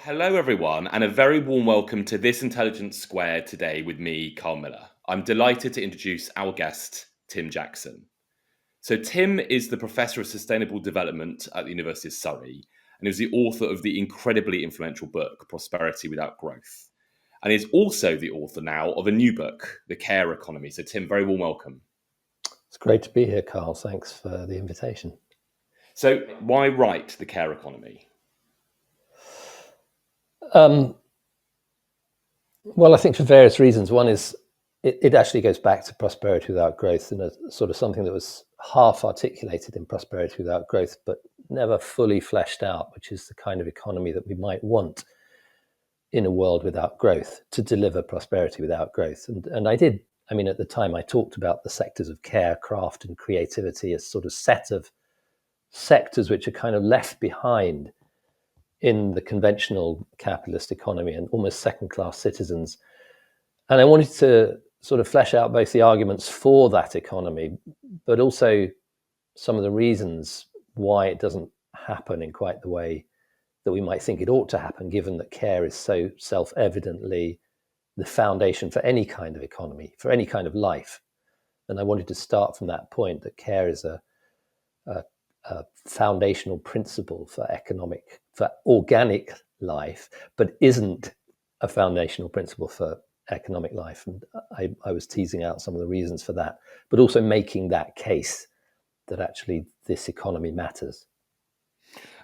Hello, everyone, and a very warm welcome to This Intelligence Squared today with me, Carl Miller. I'm delighted to introduce our guest, Tim Jackson. So, Tim is the Professor of Sustainable Development at the University of Surrey and is the author of the incredibly influential book, Prosperity Without Growth. And is also the author now of a new book, The Care Economy. So, Tim, very warm welcome. It's great to be here, Carl. Thanks for the invitation. So, why write The Care Economy? Well, I think for various reasons. One is it actually goes back to prosperity without growth and a sort of something that was half articulated in prosperity without growth, but never fully fleshed out, which is the kind of economy that we might want in a world without growth to deliver prosperity without growth. And I did, I mean, at the time I talked about the sectors of care, craft, and creativity as sort of set of sectors which are kind of left behind in the conventional capitalist economy and almost second-class citizens. And I wanted to sort of flesh out both the arguments for that economy, but also some of the reasons why it doesn't happen in quite the way that we might think it ought to happen, given that care is so self-evidently the foundation for any kind of economy, for any kind of life. And I wanted to start from that point, that care is a foundational principle for organic life, but isn't a foundational principle for economic life. And I was teasing out some of the reasons for that, but also making that case that actually this economy matters.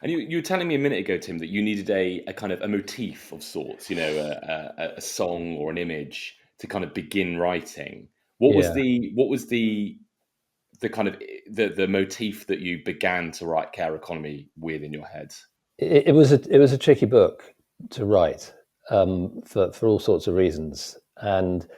And you were telling me a minute ago, Tim, that you needed a kind of a motif of sorts, a song or an image to kind of begin writing. What was the kind of the motif that you began to write Care Economy with in your head? It was a tricky book to write for all sorts of reasons, and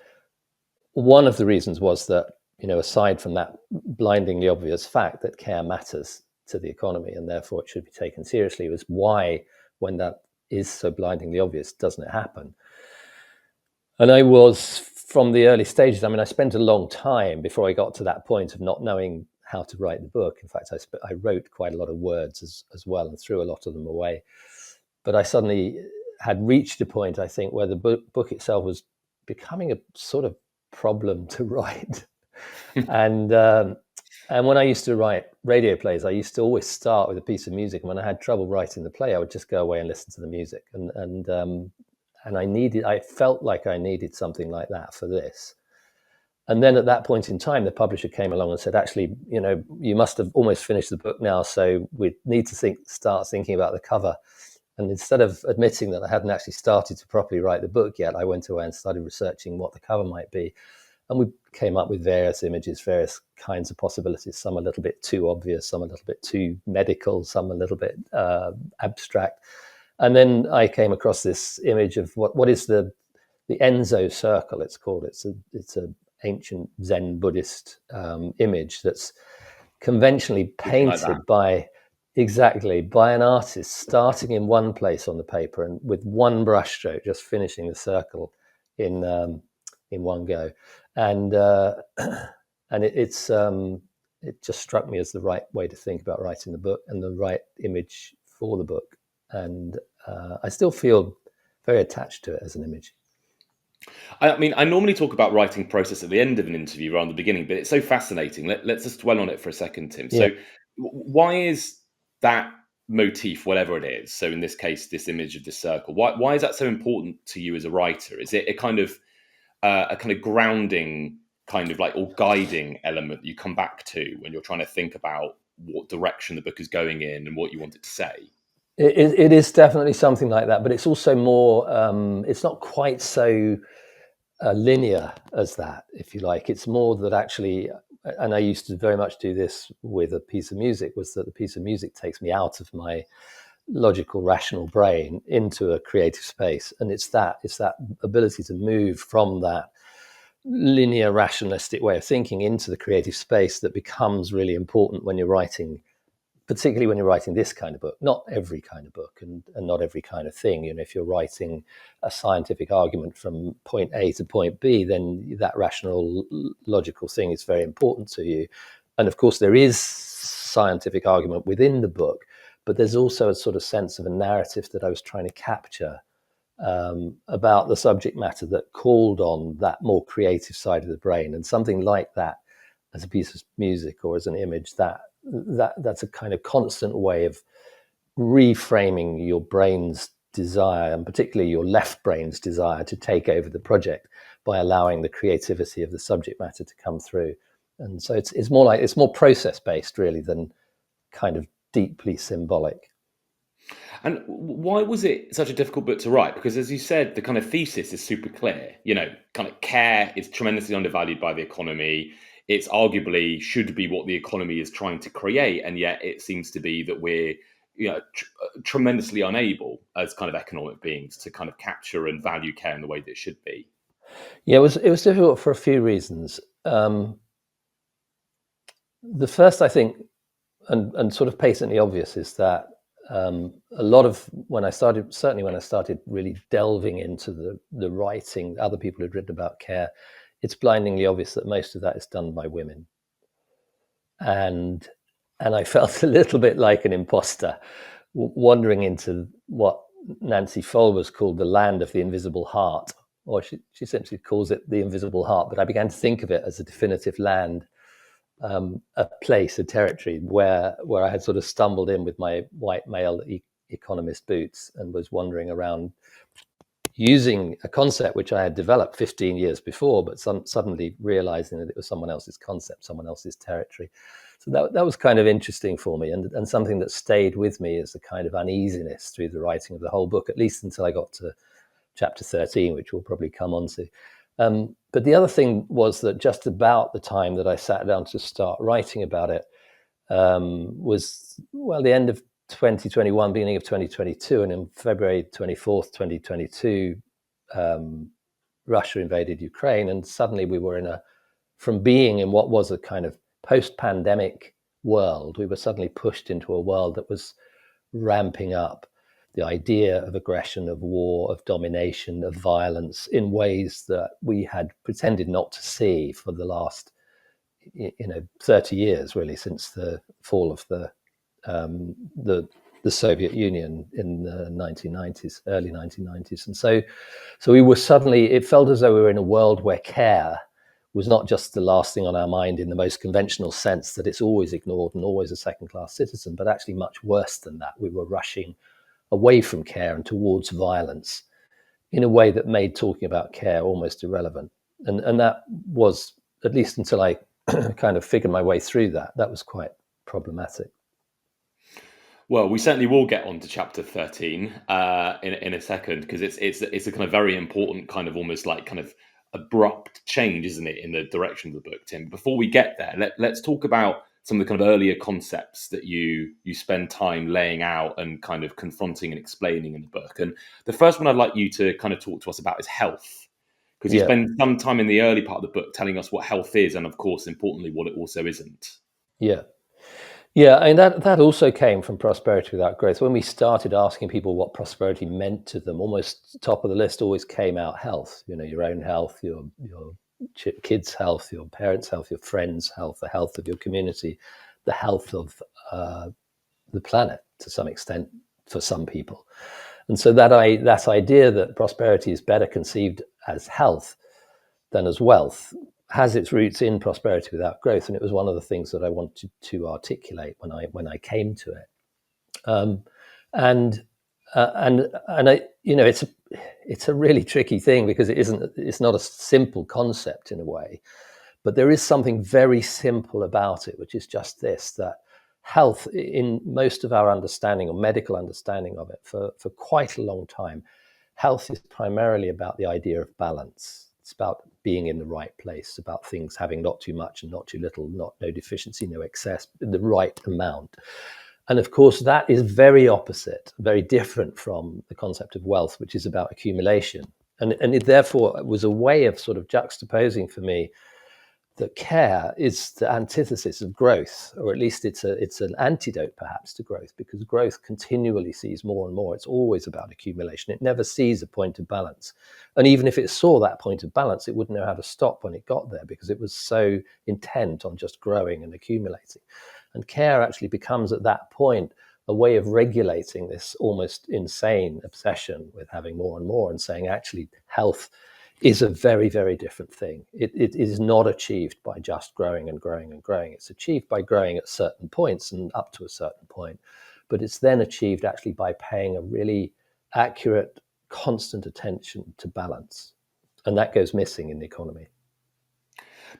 one of the reasons was that, aside from that blindingly obvious fact that care matters to the economy and therefore it should be taken seriously, was why, when that is so blindingly obvious, doesn't it happen? And I was, from the early stages, I spent a long time before I got to that point of not knowing how to write the book. In fact, I wrote quite a lot of words as well and threw a lot of them away. But I suddenly had reached a point, I think, where the book itself was becoming a sort of problem to write. And when I used to write radio plays, I used to always start with a piece of music. And when I had trouble writing the play, I would just go away and listen to the music. And I felt like I needed something like that for this. And then at that point in time, the publisher came along and said, actually, you must have almost finished the book now, so we need to start thinking about the cover. And instead of admitting that I hadn't actually started to properly write the book yet, I went away and started researching what the cover might be. And we came up with various images, various kinds of possibilities, some a little bit too obvious, some a little bit too medical, some a little bit abstract. And then I came across this image of what is the Enzo Circle, it's called. It's a ancient Zen Buddhist image that's conventionally painted by an artist starting in one place on the paper and with one brushstroke just finishing the circle in one go. And it just struck me as the right way to think about writing the book and the right image for the book. And I still feel very attached to it as an image. I normally talk about writing process at the end of an interview rather than the beginning, but it's so fascinating. Let's just dwell on it for a second, Tim. Yeah. So why is that motif, whatever it is, so in this case, this image of the circle, why is that so important to you as a writer? Is it a kind of grounding, kind of like, or guiding element you come back to when you're trying to think about what direction the book is going in and what you want it to say? It is definitely something like that, but it's also more, it's not quite so linear as that, if you like. It's more that actually, and I used to very much do this with a piece of music, was that the piece of music takes me out of my logical, rational brain into a creative space. And it's that ability to move from that linear, rationalistic way of thinking into the creative space that becomes really important when you're writing, particularly when you're writing this kind of book. Not every kind of book and not every kind of thing. If you're writing a scientific argument from point A to point B, then that rational, logical thing is very important to you. And of course, there is scientific argument within the book, but there's also a sort of sense of a narrative that I was trying to capture about the subject matter that called on that more creative side of the brain, and something like that as a piece of music or as an image, that's a kind of constant way of reframing your brain's desire, and particularly your left brain's desire, to take over the project by allowing the creativity of the subject matter to come through. And so it's more process based really than kind of deeply symbolic. And why was it such a difficult book to write? Because as you said, the kind of thesis is super clear. You know, kind of care is tremendously undervalued by the economy. It's arguably should be what the economy is trying to create, and yet it seems to be that we're, tremendously unable as kind of economic beings to kind of capture and value care in the way that it should be. Yeah, it was difficult for a few reasons. The first, I think, and sort of patently obvious, is that a lot of when I started really delving into the writing other people had written about care, it's blindingly obvious that most of that is done by women, and I felt a little bit like an imposter wandering into what Nancy Folbers called the land of the invisible heart, or she essentially calls it the invisible heart, but I began to think of it as a definitive land, a place, a territory where I had sort of stumbled in with my white male economist boots and was wandering around using a concept which I had developed 15 years before, but suddenly realizing that it was someone else's concept, someone else's territory. So that was kind of interesting for me, and something that stayed with me as a kind of uneasiness through the writing of the whole book, at least until I got to chapter 13, which we'll probably come on to. But the other thing was that just about the time that I sat down to start writing about it was, well, the end of 2021, beginning of 2022, and in February 24th, 2022, Russia invaded Ukraine, and suddenly we were from being in what was a kind of post-pandemic world, we were suddenly pushed into a world that was ramping up the idea of aggression, of war, of domination, of violence in ways that we had pretended not to see for the last 30 years, really, since the fall of the Soviet Union in the 1990s, early 1990s. And so we were suddenly, it felt as though we were in a world where care was not just the last thing on our mind in the most conventional sense that it's always ignored and always a second-class citizen, but actually much worse than that. We were rushing away from care and towards violence in a way that made talking about care almost irrelevant. And that was, at least until I kind of figured my way through that was quite problematic. Well, we certainly will get on to chapter 13 in a second, because it's a kind of very important kind of almost like kind of abrupt change, isn't it, in the direction of the book, Tim? Before we get there, let's talk about some of the kind of earlier concepts that you spend time laying out and kind of confronting and explaining in the book. And the first one I'd like you to kind of talk to us about is health, because you spend some time in the early part of the book telling us what health is, and of course, importantly, what it also isn't. Yeah, and that also came from Prosperity Without Growth. When we started asking people what prosperity meant to them, almost top of the list always came out health. Your own health, your kids' health, your parents' health, your friends' health, the health of your community, the health of the planet to some extent for some people. And so that idea that prosperity is better conceived as health than as wealth has its roots in Prosperity Without Growth, and it was one of the things that I wanted to articulate when I came to it. And I, it's a really tricky thing, because it's not a simple concept in a way, but there is something very simple about it, which is just this: that health, in most of our understanding or medical understanding of it, for quite a long time, health is primarily about the idea of balance. It's about being in the right place, about things having not too much and not too little, no deficiency, no excess, the right amount. And of course, that is very opposite, very different from the concept of wealth, which is about accumulation. And it therefore was a way of sort of juxtaposing for me that care is the antithesis of growth, or at least it's an antidote perhaps to growth, because growth continually sees more and more. It's always about accumulation. It never sees a point of balance. And even if it saw that point of balance, it wouldn't know how to stop when it got there, because it was so intent on just growing and accumulating. And care actually becomes, at that point, a way of regulating this almost insane obsession with having more and more, and saying actually health is a very, very different thing. It is not achieved by just growing and growing and growing. It's achieved by growing at certain points and up to a certain point, but it's then achieved actually by paying a really accurate, constant attention to balance. And that goes missing in the economy.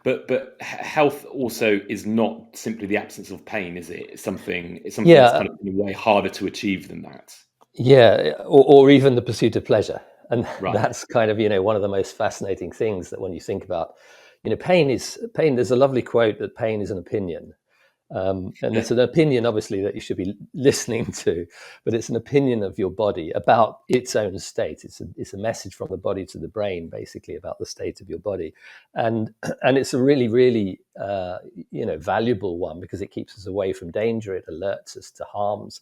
But health also is not simply the absence of pain, is it? It's something that's Yeah, kind of in a way harder to achieve than that. yeah, or even the pursuit of pleasure. And Right. that's kind of, one of the most fascinating things that when you think about, pain is pain. There's a lovely quote that pain is an opinion. And it's an opinion, obviously, that you should be listening to, but it's an opinion of your body about its own state. It's a message from the body to the brain, basically, about the state of your body, and and it's a really, really, valuable one because it keeps us away from danger. It alerts us to harms,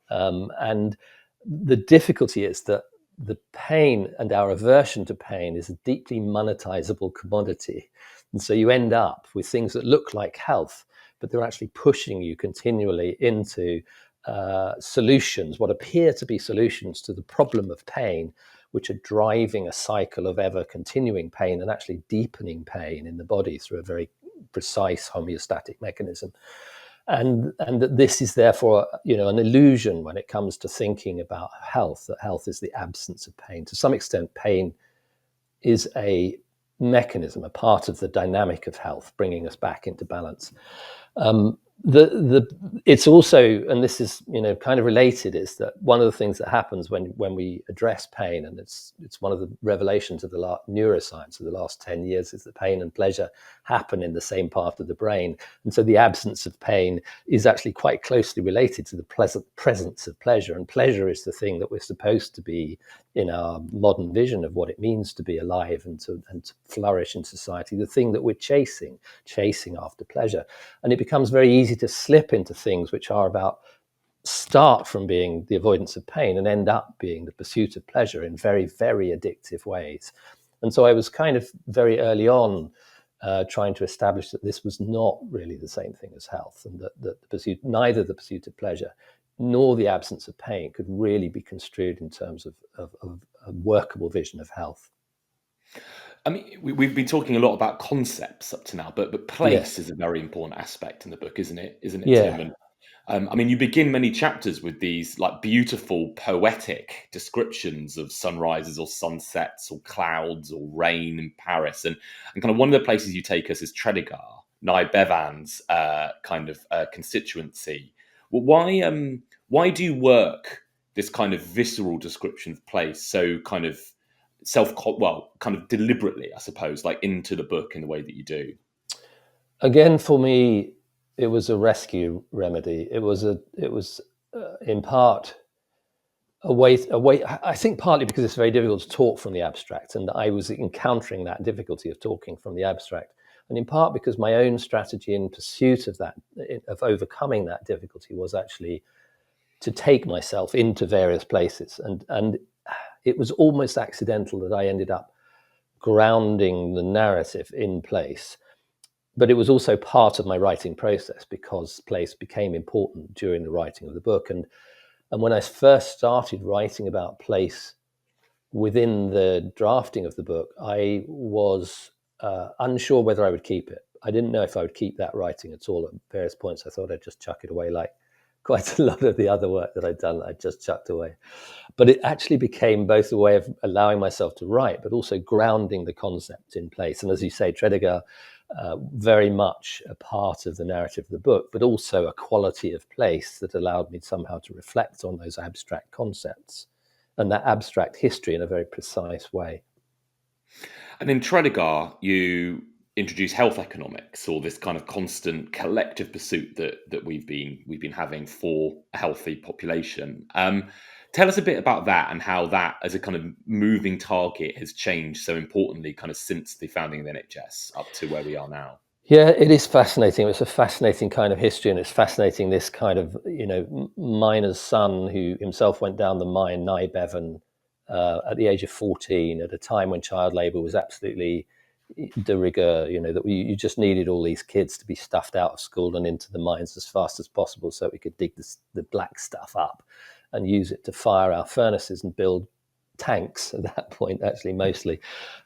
and the difficulty is that the pain and our aversion to pain is a deeply monetizable commodity, and so you end up with things that look like health, but they're actually pushing you continually into solutions, what appear to be solutions to the problem of pain, which are driving a cycle of ever continuing pain and actually deepening pain in the body through a very precise homeostatic mechanism. And that this is therefore, an illusion when it comes to thinking about health, that health is the absence of pain. To some extent, pain is a mechanism, a part of the dynamic of health, bringing us back into balance. Um, it's also, and this is kind of related, is that one of the things that happens when we address pain, and it's one of the revelations of the neuroscience of the last 10 years, is that pain and pleasure happen in the same part of the brain, and so the absence of pain is actually quite closely related to the pleasant presence of pleasure, and pleasure is the thing that we're supposed to be, in our modern vision of what it means to be alive and to flourish in society, the thing that we're chasing after pleasure. And it becomes very easy to slip into things which are about, start from being the avoidance of pain and end up being the pursuit of pleasure in very, very addictive ways. And so I was kind of very early on trying to establish that this was not really the same thing as health, and that the pursuit, neither the pursuit of pleasure nor the absence of pain, could really be construed in terms of a workable vision of health. I mean, we've been talking a lot about concepts up to now, but place Yes. is a very important aspect in the book, isn't it? Isn't it, Tim? Yeah. And I mean, you begin many chapters with these like beautiful poetic descriptions of sunrises or sunsets or clouds or rain in Paris, and kind of one of the places you take us is Tredegar, Nye Bevan's kind of constituency. Well, why do you work this kind of visceral description of place so kind of kind of deliberately, I suppose, like into the book in the way that you do? Again, for me, it was a rescue remedy. It was in part a way. I think partly because it's very difficult to talk from the abstract, and I was encountering that difficulty of talking from the abstract, and in part because my own strategy in pursuit of that, of overcoming that difficulty, was actually to take myself into various places, and it was almost accidental that I ended up grounding the narrative in place. But it was also part of my writing process because place became important during the writing of the book. And when I first started writing about place within the drafting of the book, I was unsure whether I would keep it. I didn't know if I would keep that writing at all. At various points, I thought I'd just chuck it away, like quite a lot of the other work that I'd done, I just chucked away. But it actually became both a way of allowing myself to write, but also grounding the concept in place. And as you say, Tredegar, very much a part of the narrative of the book, but also a quality of place that allowed me somehow to reflect on those abstract concepts and that abstract history in a very precise way. And in Tredegar, you introduce health economics, or this kind of constant collective pursuit that we've been having for a healthy population. Tell us a bit about that and how that, as a kind of moving target, has changed so importantly, kind of since the founding of the NHS up to where we are now. Yeah, it is fascinating. It's a fascinating kind of history, and it's fascinating this kind of miner's son who himself went down the mine, Nye Bevan, at the age of 14, at a time when child labour was absolutely de rigueur, that you just needed all these kids to be stuffed out of school and into the mines as fast as possible so we could dig the black stuff up and use it to fire our furnaces and build tanks at that point, actually, mostly,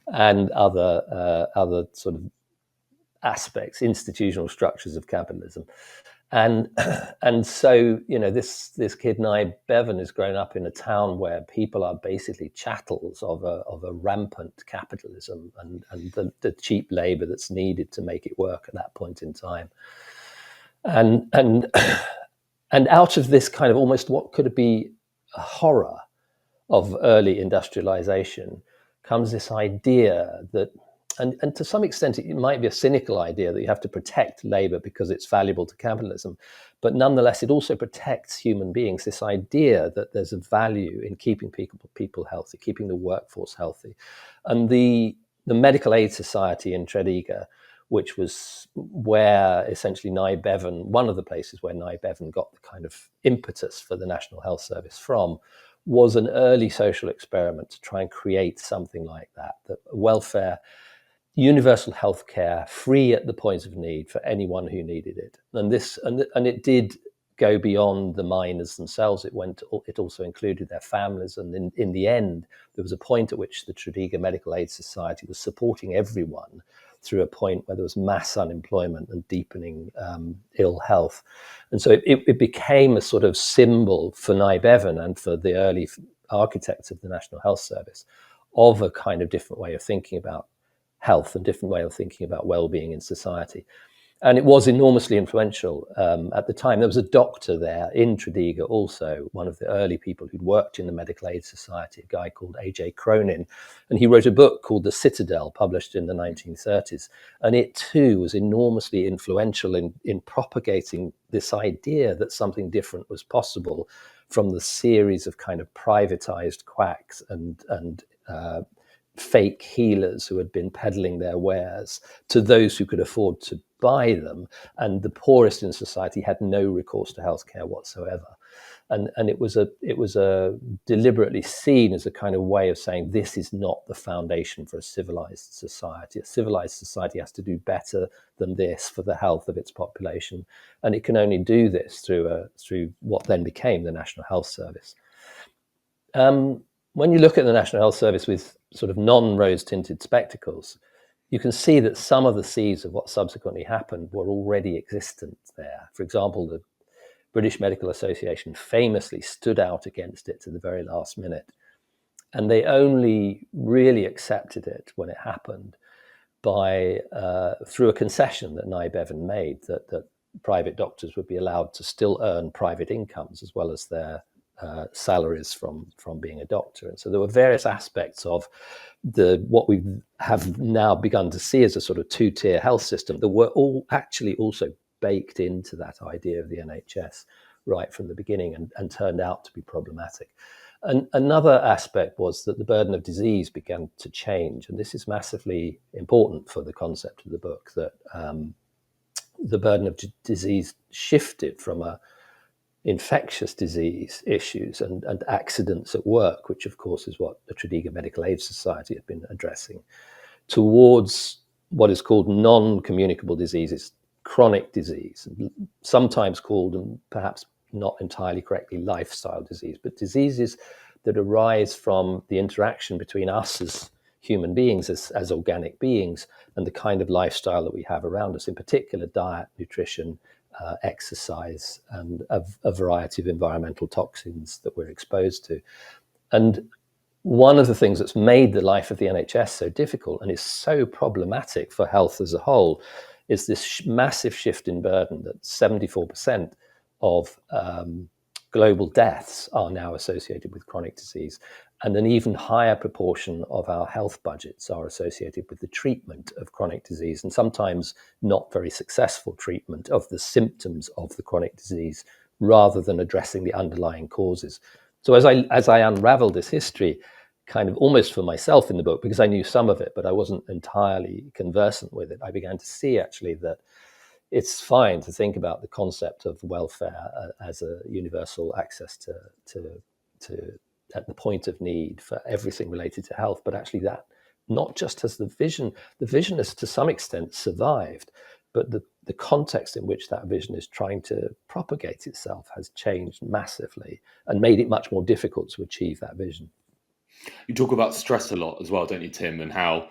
and other sort of aspects, institutional structures of capitalism. And and so this kid Nye Bevan has grown up in a town where people are basically chattels of a rampant capitalism and the cheap labor that's needed to make it work at that point in time. And and out of this kind of almost what could be a horror of early industrialization comes this idea that, and to some extent it might be a cynical idea that you have to protect labor because it's valuable to capitalism, but nonetheless it also protects human beings, this idea that there's a value in keeping people healthy, keeping the workforce healthy. And the Medical Aid Society in Tredegar, which was where essentially Nye Bevan, one of the places where Nye Bevan got the kind of impetus for the National Health Service from, was an early social experiment to try and create something like that welfare, universal health care, free at the point of need for anyone who needed it. And it did go beyond the miners themselves. It also included their families. And in the end, there was a point at which the Tredegar Medical Aid Society was supporting everyone through a point where there was mass unemployment and deepening ill health. And so it became a sort of symbol for Nye Bevan and for the early architects of the National Health Service of a kind of different way of thinking about health and different way of thinking about well-being in society. And it was enormously influential at the time. There was a doctor there in Tredegar also, one of the early people who'd worked in the Medical Aid Society, a guy called A.J. Cronin. And he wrote a book called The Citadel, published in the 1930s. And it too was enormously influential in propagating this idea that something different was possible from the series of kind of privatized quacks and fake healers who had been peddling their wares to those who could afford to buy them, and the poorest in society had no recourse to healthcare whatsoever. And it was a deliberately seen as a kind of way of saying this is not the foundation for a civilized society. A civilized society has to do better than this for the health of its population, and it can only do this through what then became the National Health Service. When you look at the National Health Service with sort of non-rose tinted spectacles, you can see that some of the seeds of what subsequently happened were already existent there. For example, the British Medical Association famously stood out against it to the very last minute. And they only really accepted it when it happened through a concession that Nye Bevan made, that private doctors would be allowed to still earn private incomes as well as their salaries from being a doctor. And so there were various aspects of what we have now begun to see as a sort of two-tier health system that were all actually also baked into that idea of the NHS right from the beginning and turned out to be problematic. And another aspect was that the burden of disease began to change. And this is massively important for the concept of the book, that the burden of disease shifted from infectious disease issues and accidents at work, which of course is what the Tredegar Medical Aid Society had been addressing, towards what is called non-communicable diseases, chronic disease, sometimes called, and perhaps not entirely correctly, lifestyle disease, but diseases that arise from the interaction between us as human beings, as organic beings, and the kind of lifestyle that we have around us, in particular diet, nutrition, exercise, and a variety of environmental toxins that we're exposed to. And one of the things that's made the life of the NHS so difficult and is so problematic for health as a whole is this massive shift in burden, that 74% of global deaths are now associated with chronic disease. And an even higher proportion of our health budgets are associated with the treatment of chronic disease, and sometimes not very successful treatment of the symptoms of the chronic disease, rather than addressing the underlying causes. So as I unraveled this history, kind of almost for myself in the book, because I knew some of it, but I wasn't entirely conversant with it, I began to see actually that it's fine to think about the concept of welfare as a universal access to at the point of need for everything related to health, but actually that not just has the vision has to some extent survived, but the context in which that vision is trying to propagate itself has changed massively and made it much more difficult to achieve that vision. You talk about stress a lot as well, don't you, Tim, and how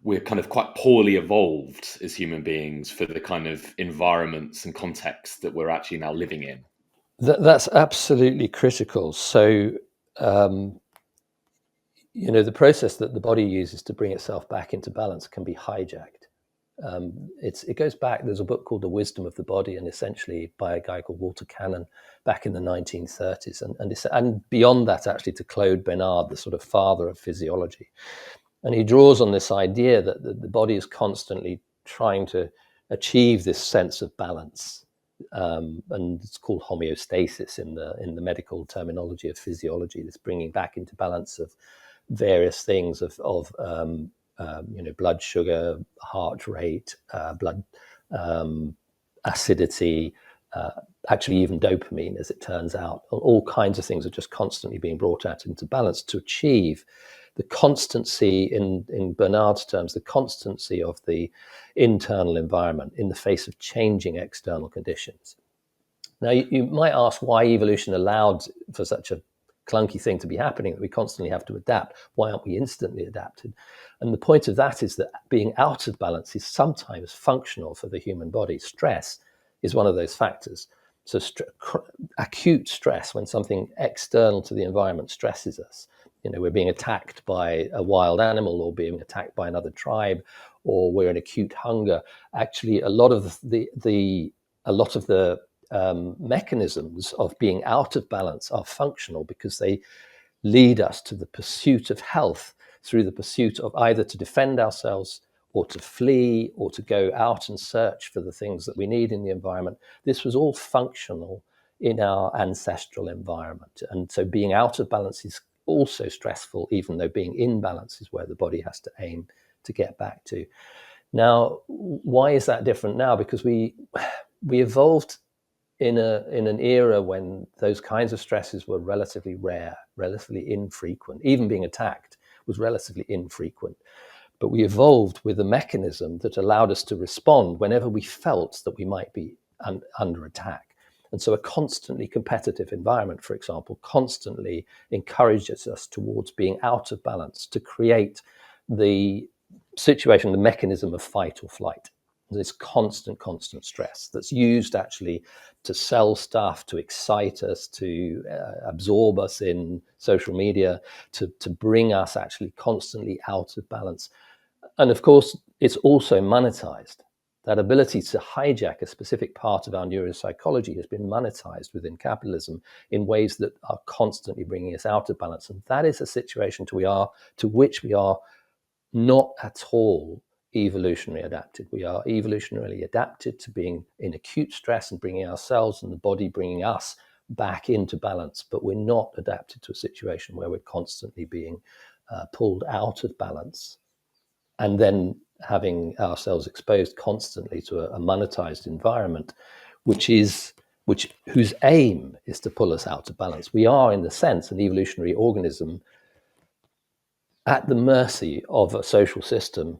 we're kind of quite poorly evolved as human beings for the kind of environments and contexts that we're actually now living in. That's absolutely critical. So, the process that the body uses to bring itself back into balance can be hijacked. It goes back. There's a book called The Wisdom of the Body, and essentially by a guy called Walter Cannon back in the 1930s, and beyond that, actually, to Claude Bernard, the sort of father of physiology. And he draws on this idea that the body is constantly trying to achieve this sense of balance, and it's called homeostasis in the medical terminology of physiology. This bringing back into balance of various things of blood sugar, heart rate, blood acidity, actually even dopamine, as it turns out. All kinds of things are just constantly being brought out into balance to achieve the constancy, in Bernard's terms, the constancy of the internal environment in the face of changing external conditions. Now, you might ask why evolution allowed for such a clunky thing to be happening, that we constantly have to adapt. Why aren't we instantly adapted? And the point of that is that being out of balance is sometimes functional for the human body. Stress is one of those factors. So acute stress, when something external to the environment stresses us, we're being attacked by a wild animal or being attacked by another tribe, or we're in acute hunger. Actually, a lot of the mechanisms of being out of balance are functional because they lead us to the pursuit of health through the pursuit of either to defend ourselves or to flee or to go out and search for the things that we need in the environment. This was all functional in our ancestral environment. And so being out of balance is also stressful, even though being in balance is where the body has to aim to get back to. Now, why is that different now? Because we evolved in an era when those kinds of stresses were relatively rare, relatively infrequent. Even being attacked was relatively infrequent. But we evolved with a mechanism that allowed us to respond whenever we felt that we might be under attack. And so a constantly competitive environment, for example, constantly encourages us towards being out of balance to create the situation, the mechanism of fight or flight. This constant stress that's used actually to sell stuff, to excite us, to absorb us in social media, to bring us actually constantly out of balance. And of course, it's also monetized. That ability to hijack a specific part of our neuropsychology has been monetized within capitalism in ways that are constantly bringing us out of balance. And that is a situation to which we are not at all evolutionarily adapted. We are evolutionarily adapted to being in acute stress and bringing ourselves and the body bringing us back into balance, but we're not adapted to a situation where we're constantly being pulled out of balance and then having ourselves exposed constantly to a monetized environment, whose aim is to pull us out of balance. We are, in the sense, an evolutionary organism at the mercy of a social system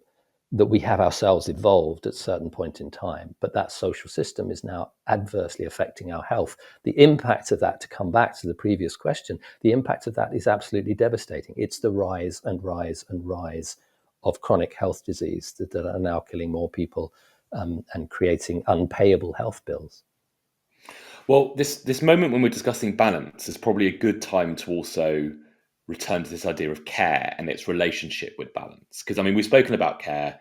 that we have ourselves evolved at a certain point in time. But that social system is now adversely affecting our health. The impact of that, to come back to the previous question, the impact of that is absolutely devastating. It's the rise and rise and rise of chronic health disease that are now killing more people and creating unpayable health bills. Well, this moment when we're discussing balance is probably a good time to also return to this idea of care and its relationship with balance. Because I mean, we've spoken about care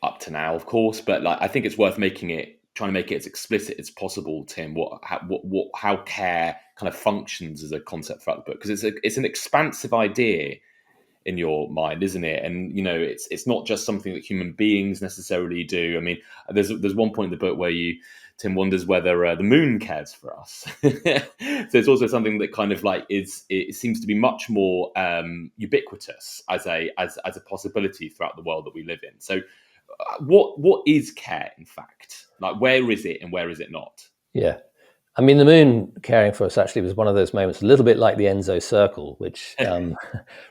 up to now, of course, but I think it's worth trying to make it as explicit as possible, Tim. How care kind of functions as a concept throughout the book, because it's an expansive idea in your mind, isn't it? And it's not just something that human beings necessarily do. I mean, there's one point in the book where Tim wonders whether the moon cares for us. So it's also something that kind of it seems to be much more ubiquitous as a possibility throughout the world that we live in. So what is care, in fact? Where is it and where is it not? Yeah. I mean, the moon caring for us actually was one of those moments, a little bit like the Enzo Circle, which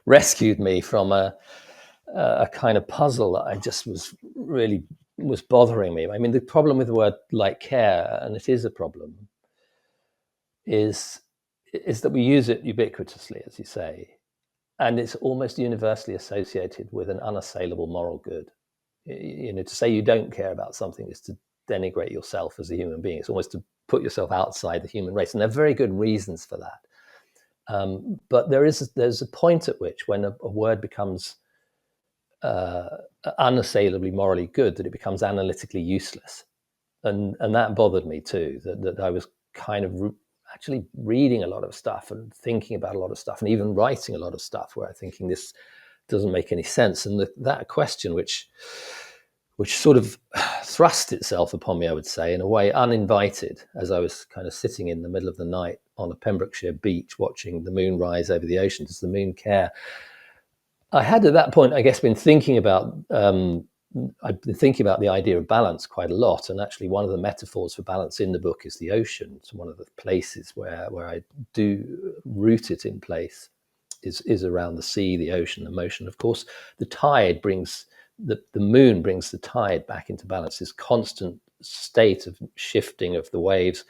rescued me from a kind of puzzle that I just was bothering me. I mean, the problem with the word like care, and it is a problem, is that we use it ubiquitously, as you say, and it's almost universally associated with an unassailable moral good. To say you don't care about something is to denigrate yourself as a human being. It's almost to put yourself outside the human race, and there are very good reasons for that. But there's a point at which, when a word becomes unassailably morally good, that it becomes analytically useless, and that bothered me too. That I was kind of actually reading a lot of stuff and thinking about a lot of stuff, and even writing a lot of stuff where I'm thinking this doesn't make any sense. And that question, which sort of thrust itself upon me, I would say, in a way uninvited, as I was kind of sitting in the middle of the night on a Pembrokeshire beach watching the moon rise over the ocean. Does the moon care? I had at that point, I guess, been thinking about I've been thinking about the idea of balance quite a lot, and actually one of the metaphors for balance in the book is the ocean. It's one of the places where I do root it in place is around the sea, the ocean, the motion. Of course, the tide brings the moon brings the tide back into balance. This constant state of shifting of the waves,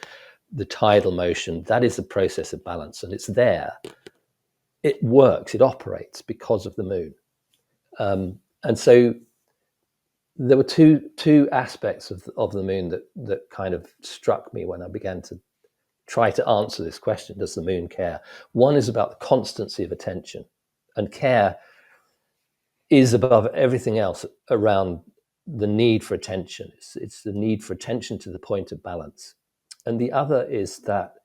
the tidal motion, that is the process of balance, and it's there. It works, it operates because of the moon. And so there were two aspects of the moon that kind of struck me when I began to try to answer this question: does the moon care? One is about the constancy of attention, and care is above everything else around the need for attention. It's the need for attention to the point of balance. And the other is that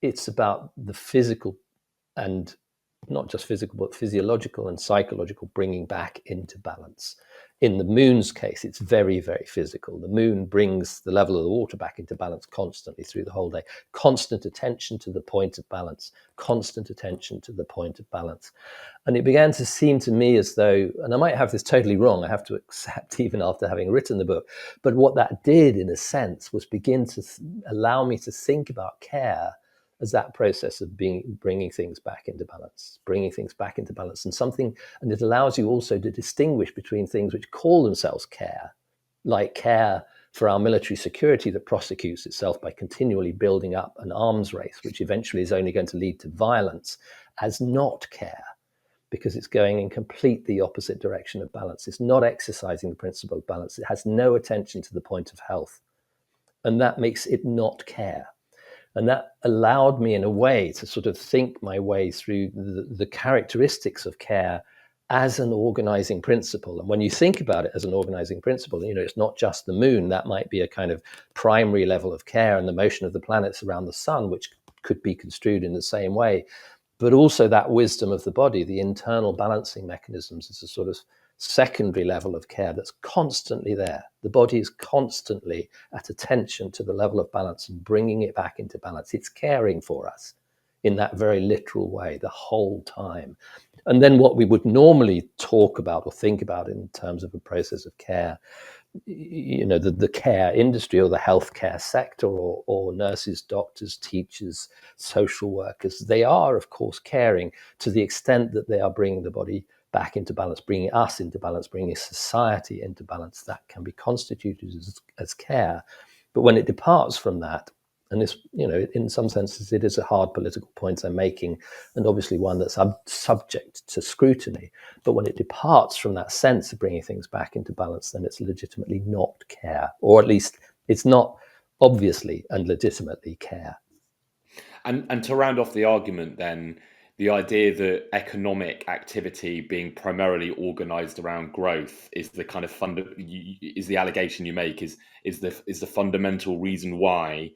it's about the physical, and not just physical, but physiological and psychological bringing back into balance. In the moon's case, it's very, very physical. The moon brings the level of the water back into balance constantly through the whole day. Constant attention to the point of balance, constant attention to the point of balance. And it began to seem to me as though, and I might have this totally wrong, I have to accept even after having written the book, but what that did in a sense was begin to allow me to think about care as that process of bringing things back into balance, and it allows you also to distinguish between things which call themselves care, like care for our military security that prosecutes itself by continually building up an arms race, which eventually is only going to lead to violence, as not care, because it's going in completely opposite direction of balance. It's not exercising the principle of balance. It has no attention to the point of health, and that makes it not care. And that allowed me, in a way, to sort of think my way through the characteristics of care as an organizing principle. And when you think about it as an organizing principle, it's not just the moon. That might be a kind of primary level of care, and the motion of the planets around the sun, which could be construed in the same way. But also that wisdom of the body, the internal balancing mechanisms, is a sort of secondary level of care that's constantly there. The body is constantly at attention to the level of balance and bringing it back into balance. It's caring for us in that very literal way the whole time. And then what we would normally talk about or think about in terms of a process of care, the care industry or the healthcare sector, or nurses, doctors, teachers, social workers, they are, of course, caring to the extent that they are bringing the body back into balance, bringing us into balance, bringing society into balance. That can be constituted as care. But when it departs from that, and this, in some senses, it is a hard political point I'm making, and obviously one that's subject to scrutiny. But when it departs from that sense of bringing things back into balance, then it's legitimately not care, or at least it's not obviously and legitimately care. And to round off the argument, then, the idea that economic activity being primarily organized around growth is the kind of is the allegation you make, is the fundamental reason why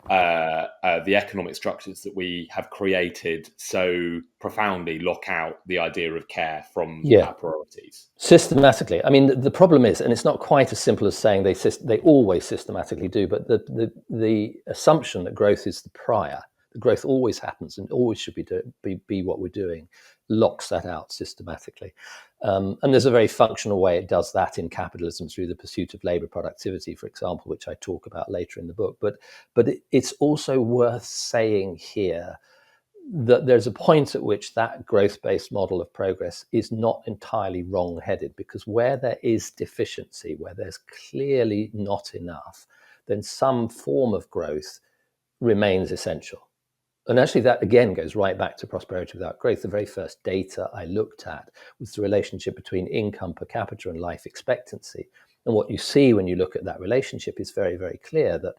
the economic structures that we have created so profoundly lock out the idea of care from our priorities. Systematically. I mean, the problem is, and it's not quite as simple as saying they always systematically do, but the assumption that growth is the prior, the growth always happens and always should be what we're doing, locks that out systematically. And there's a very functional way it does that in capitalism through the pursuit of labor productivity, for example, which I talk about later in the book. But it's also worth saying here that there's a point at which that growth-based model of progress is not entirely wrong-headed, because where there is deficiency, where there's clearly not enough, then some form of growth remains essential. And actually, that again goes right back to prosperity without growth. The very first data I looked at was the relationship between income per capita and life expectancy. And what you see when you look at that relationship is very, very clear that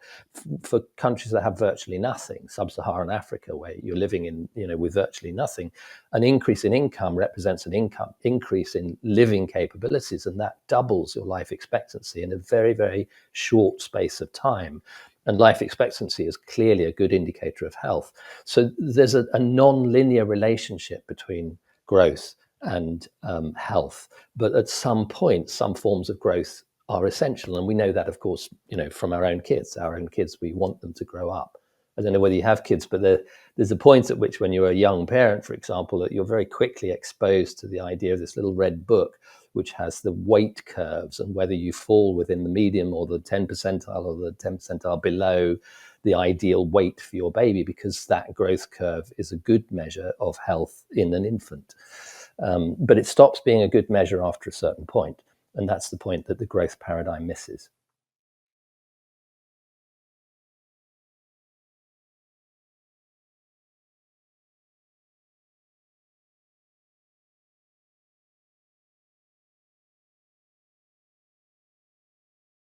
for countries that have virtually nothing, sub-Saharan Africa, where you're living in, with virtually nothing, an increase in income represents an increase in living capabilities, and that doubles your life expectancy in a very, very short space of time. And life expectancy is clearly a good indicator of health. So there's a non-linear relationship between growth and health. But at some point, some forms of growth are essential. And we know that, of course, from our own kids. Our own kids, we want them to grow up. I don't know whether you have kids, but there's a point at which, when you're a young parent, for example, that you're very quickly exposed to the idea of this little red book, which has the weight curves and whether you fall within the medium or the 10 percentile or the 10 percentile below the ideal weight for your baby, because that growth curve is a good measure of health in an infant. But it stops being a good measure after a certain point. And that's the point that the growth paradigm misses.